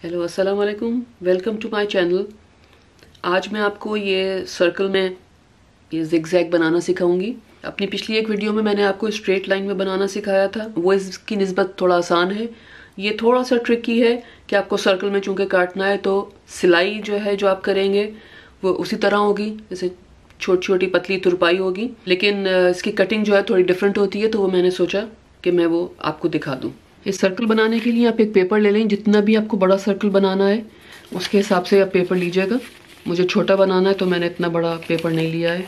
Hello अस्सलाम वालेकुम, welcome to my channel. आज मैं आपको ये सर्कल में ये जिगजैग बनाना सिखाऊंगी। अपनी पिछली एक वीडियो में मैंने आपको स्ट्रेट लाइन में बनाना सिखाया था, वो इसकी निस्बत थोड़ा आसान है। ये थोड़ा सा ट्रिकी है कि आपको सर्कल में चूंकि काटना है तो सिलाई जो है जो आप करेंगे वो उसी तरह होगी, जैसे छोटी छोटी पतली तुरपाई होगी, लेकिन इसकी कटिंग जो है थोड़ी डिफरेंट होती है, तो वो मैंने सोचा कि मैं वो आपको दिखा दूँ। इस सर्कल बनाने के लिए आप एक पेपर ले लें, जितना भी आपको बड़ा सर्कल बनाना है उसके हिसाब से आप पेपर लीजिएगा। मुझे छोटा बनाना है तो मैंने इतना बड़ा पेपर नहीं लिया है।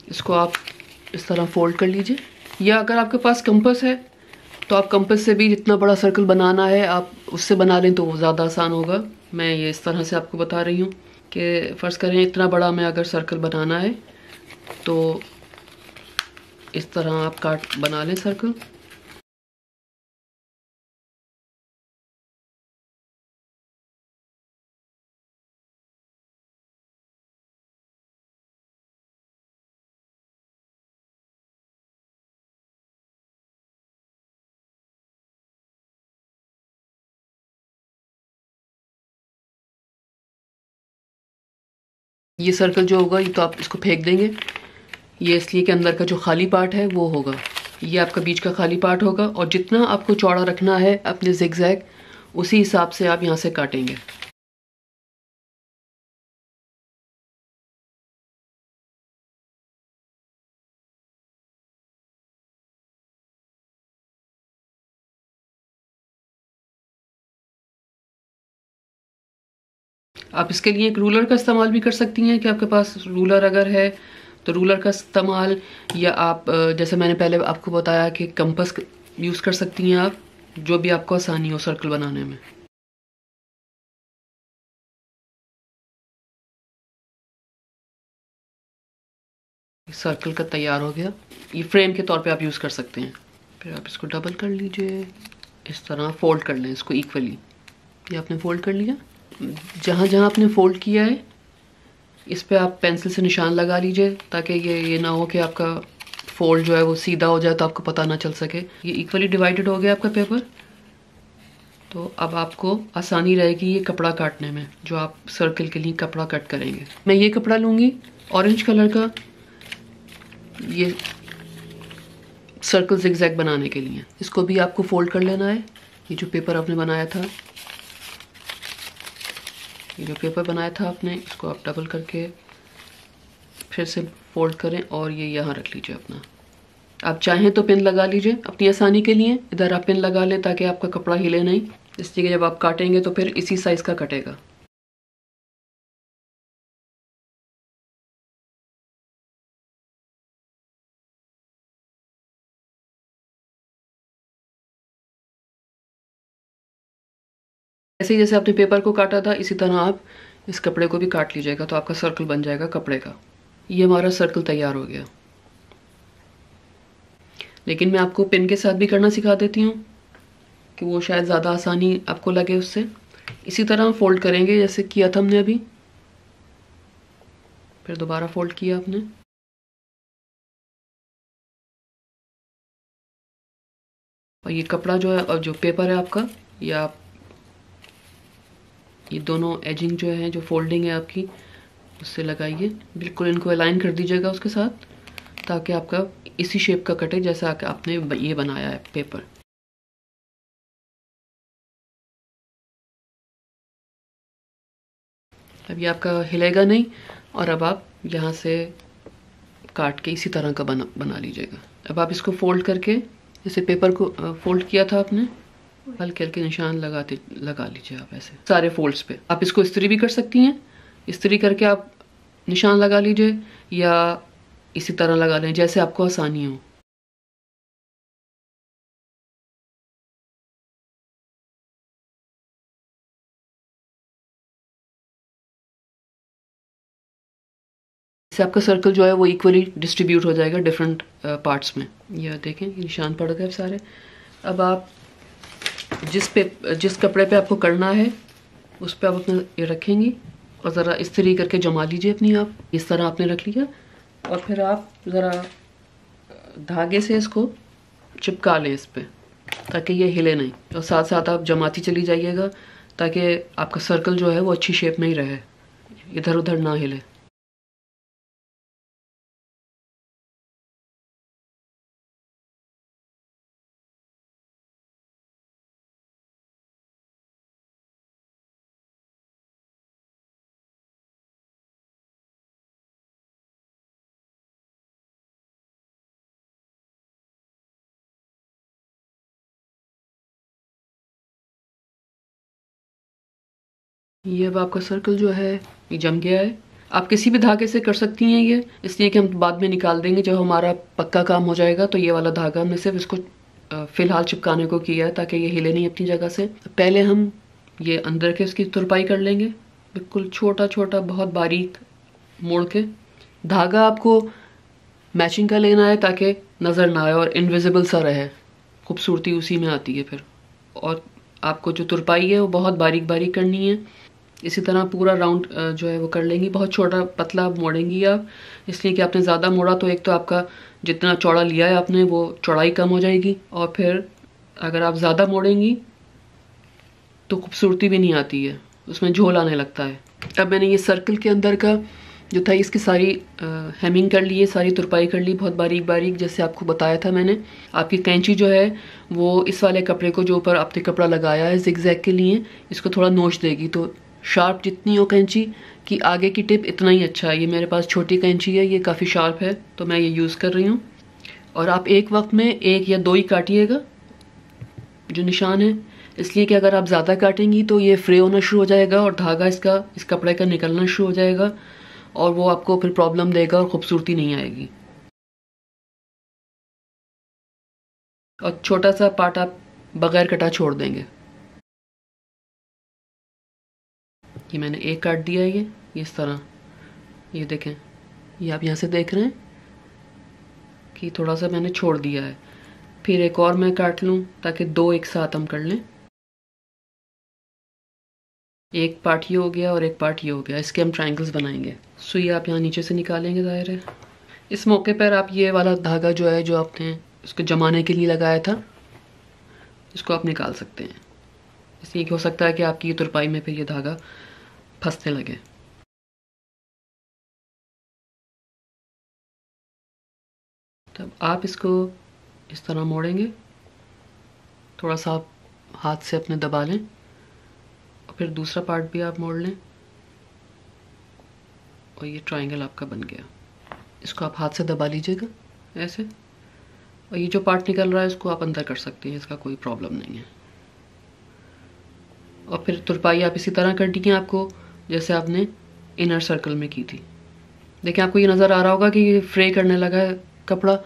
इसको आप इस तरह फोल्ड कर लीजिए, या अगर आपके पास कंपास है तो आप कंपास से भी जितना बड़ा सर्कल बनाना है आप उससे बना लें तो वो ज़्यादा आसान होगा। मैं ये इस तरह से आपको बता रही हूँ कि फ़र्ज़ करें इतना बड़ा मैं अगर सर्कल बनाना है तो इस तरह आप काट बना लें सर्कल। ये सर्कल जो होगा ये तो आप इसको फेंक देंगे, ये इसलिए कि अंदर का जो खाली पार्ट है वो होगा, ये आपका बीच का खाली पार्ट होगा। और जितना आपको चौड़ा रखना है अपने जिगजैग उसी हिसाब से आप यहाँ से काटेंगे। आप इसके लिए एक रूलर का इस्तेमाल भी कर सकती हैं कि आपके पास रूलर अगर है तो रूलर का इस्तेमाल, या आप जैसे मैंने पहले आपको बताया कि कंपास यूज़ कर सकती हैं आप, जो भी आपको आसानी हो सर्कल बनाने में। सर्कल का तैयार हो गया, ये फ्रेम के तौर पे आप यूज़ कर सकते हैं। फिर आप इसको डबल कर लीजिए, इस तरह फोल्ड कर लें इसको इक्वली। ये आपने फोल्ड कर लिया, जहाँ जहाँ आपने फोल्ड किया है इस पे आप पेंसिल से निशान लगा लीजिए, ताकि ये ना हो कि आपका फोल्ड जो है वो सीधा हो जाए तो आपको पता ना चल सके। ये इक्वली डिवाइडेड हो गया आपका पेपर, तो अब आपको आसानी रहेगी ये कपड़ा काटने में, जो आप सर्कल के लिए कपड़ा कट करेंगे। मैं ये कपड़ा लूँगी ऑरेंज कलर का, ये सर्कल जिगजैग बनाने के लिए। इसको भी आपको फोल्ड कर लेना है। ये जो पेपर आपने बनाया था, ये जो पेपर बनाया था आपने, इसको आप डबल करके फिर से फोल्ड करें और ये यहाँ रख लीजिए अपना। आप चाहें तो पिन लगा लीजिए अपनी आसानी के लिए, इधर आप पिन लगा लें ताकि आपका कपड़ा हिले नहीं, इसलिए कि जब आप काटेंगे तो फिर इसी साइज़ का कटेगा। ऐसे ही जैसे आपने पेपर को काटा था इसी तरह आप इस कपड़े को भी काट लीजिएगा, तो आपका सर्कल बन जाएगा कपड़े का। ये हमारा सर्कल तैयार हो गया। लेकिन मैं आपको पिन के साथ भी करना सिखा देती हूँ कि वो शायद ज़्यादा आसानी आपको लगे उससे। इसी तरह फोल्ड करेंगे जैसे किया था हमने अभी, फिर दोबारा फोल्ड किया आपने। और ये कपड़ा जो है और जो पेपर है आपका, ये आप ये दोनों एजिंग जो है, जो फोल्डिंग है आपकी, उससे लगाइए। बिल्कुल इनको अलाइन कर दीजिएगा उसके साथ, ताकि आपका इसी शेप का कटे जैसा आपने ये बनाया है पेपर। अब ये आपका हिलेगा नहीं, और अब आप यहाँ से काट के इसी तरह का बना लीजिएगा। अब आप इसको फोल्ड करके, जैसे पेपर को फोल्ड किया था आपने, हल्के हल्के निशान लगा लीजिए आप ऐसे सारे फोल्ड्स पे। आप इसको इस्त्री भी कर सकती हैं, इस्त्री करके आप निशान लगा लीजिए, या इसी तरह लगा लें जैसे आपको आसानी हो। इससे आपका सर्कल जो है वो इक्वली डिस्ट्रीब्यूट हो जाएगा डिफरेंट पार्ट्स में। ये देखें ये निशान पड़ गए सारे। अब आप जिस कपड़े पे आपको करना है उस पर आप अपना ये रखेंगी, और ज़रा इस्त्री करके जमा लीजिए अपनी। आप इस तरह आपने रख लिया, और फिर आप ज़रा धागे से इसको चिपका लें इस पे, ताकि ये हिले नहीं, और साथ साथ आप जमाती चली जाइएगा ताकि आपका सर्कल जो है वो अच्छी शेप में ही रहे, इधर उधर ना हिले। ये अब आपका सर्कल जो है ये जम गया है। आप किसी भी धागे से कर सकती हैं ये, इसलिए कि हम बाद में निकाल देंगे जब हमारा पक्का काम हो जाएगा। तो ये वाला धागा हमने सिर्फ इसको फिलहाल चिपकाने को किया है ताकि ये हिले नहीं अपनी जगह से। पहले हम ये अंदर के इसकी तुरपाई कर लेंगे, बिल्कुल छोटा छोटा बहुत बारीक मोड़ के। धागा आपको मैचिंग का लेना है ताकि नज़र ना आए और इनविजिबल सा रहे, खूबसूरती उसी में आती है फिर। और आपको जो तुरपाई है वो बहुत बारीक बारीक करनी है। इसी तरह पूरा राउंड जो है वो कर लेंगी। बहुत छोटा पतला मोड़ेंगी आप, इसलिए कि आपने ज़्यादा मोड़ा तो एक तो आपका जितना चौड़ा लिया है आपने वो चौड़ाई कम हो जाएगी, और फिर अगर आप ज़्यादा मोड़ेंगी तो खूबसूरती भी नहीं आती है, उसमें झोल आने लगता है। अब मैंने ये सर्कल के अंदर का जो था इसकी सारी हेमिंग कर ली है, सारी तुरपाई कर ली बहुत बारीक बारीक, जैसे आपको बताया था मैंने। आपकी कैंची जो है वो इस वाले कपड़े को जो ऊपर आपने कपड़ा लगाया है जिगजैग के लिए, इसको थोड़ा नोच देगी। तो शार्प जितनी हो कैंची की आगे की टिप इतना ही अच्छा है। ये मेरे पास छोटी कैंची है, ये काफ़ी शार्प है तो मैं ये यूज़ कर रही हूँ। और आप एक वक्त में 1 या 2 ही काटिएगा जो निशान है, इसलिए कि अगर आप ज़्यादा काटेंगी तो ये फ्रे होना शुरू हो जाएगा और धागा इसका इस कपड़े का निकलना शुरू हो जाएगा, और वो आपको फिर प्रॉब्लम देगा और खूबसूरती नहीं आएगी। और छोटा सा पार्ट आप बगैर कटा छोड़ देंगे। ये मैंने एक काट दिया है, ये इस तरह, ये देखें, ये आप यहाँ से देख रहे हैं कि थोड़ा सा मैंने छोड़ दिया है। फिर एक और मैं काट लूँ ताकि 2 एक साथ हम कर लें। एक पार्ट ये हो गया और एक पार्ट ये हो गया, इसके हम ट्रायंगल्स बनाएंगे। सुई आप यहाँ नीचे से निकालेंगे दायरे है। इस मौके पर आप ये वाला धागा जो है जो आपने इसको जमाने के लिए लगाया था, इसको आप निकाल सकते हैं। इसलिए हो सकता है कि आपकी ये तुरपाई में फिर ये धागा फंसने लगे। तब आप इसको इस तरह मोड़ेंगे, थोड़ा सा आप हाथ से अपने दबा लें, और फिर दूसरा पार्ट भी आप मोड़ लें, और ये ट्रायंगल आपका बन गया। इसको आप हाथ से दबा लीजिएगा ऐसे, और ये जो पार्ट निकल रहा है इसको आप अंदर कर सकते हैं, इसका कोई प्रॉब्लम नहीं है। और फिर तुरपाई आप इसी तरह करनी है आपको जैसे आपने इनर सर्कल में की थी। देखिए आपको ये नज़र आ रहा होगा कि ये फ्रे करने लगा है कपड़ा,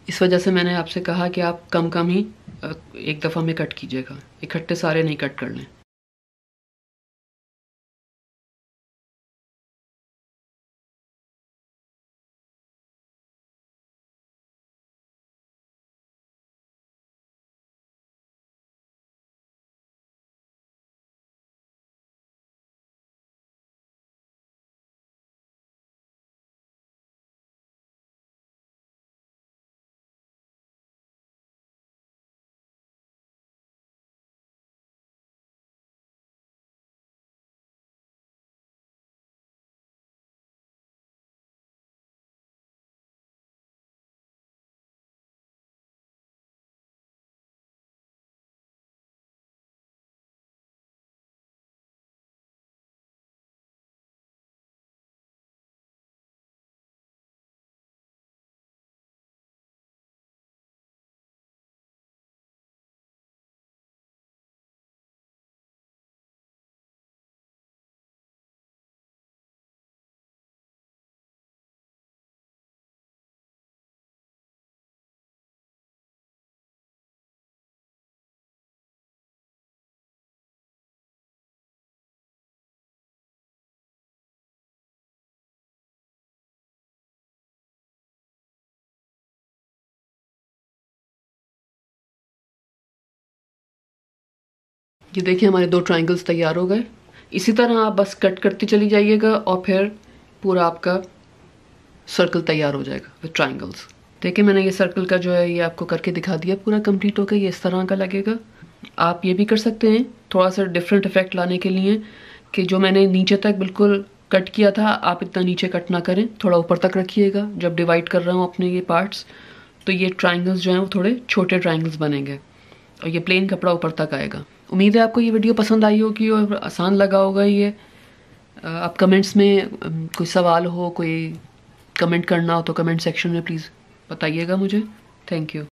इस वजह से मैंने आपसे कहा कि आप कम कम ही एक दफ़ा में कट कीजिएगा, इकट्ठे सारे नहीं कट कर लें। ये देखिए हमारे 2 ट्रायंगल्स तैयार हो गए। इसी तरह आप बस कट करती चली जाइएगा और फिर पूरा आपका सर्कल तैयार हो जाएगा विद ट्रायंगल्स। देखिए मैंने ये सर्कल का जो है ये आपको करके दिखा दिया, पूरा कंप्लीट हो गया। ये इस तरह का लगेगा। आप ये भी कर सकते हैं थोड़ा सा डिफरेंट इफेक्ट लाने के लिए कि जो मैंने नीचे तक बिल्कुल कट किया था, आप इतना नीचे कट ना करें, थोड़ा ऊपर तक रखिएगा। जब डिवाइड कर रहा हूँ अपने ये पार्ट्स, तो ये ट्रायंगल्स जो हैं वो थोड़े छोटे ट्रायंगल्स बनेंगे और ये प्लेन कपड़ा ऊपर तक आएगा। उम्मीद है आपको ये वीडियो पसंद आई होगी और आसान लगा होगा ये। आप कमेंट्स में कोई सवाल हो, कोई कमेंट करना हो तो कमेंट सेक्शन में प्लीज़ बताइएगा मुझे। Thank you.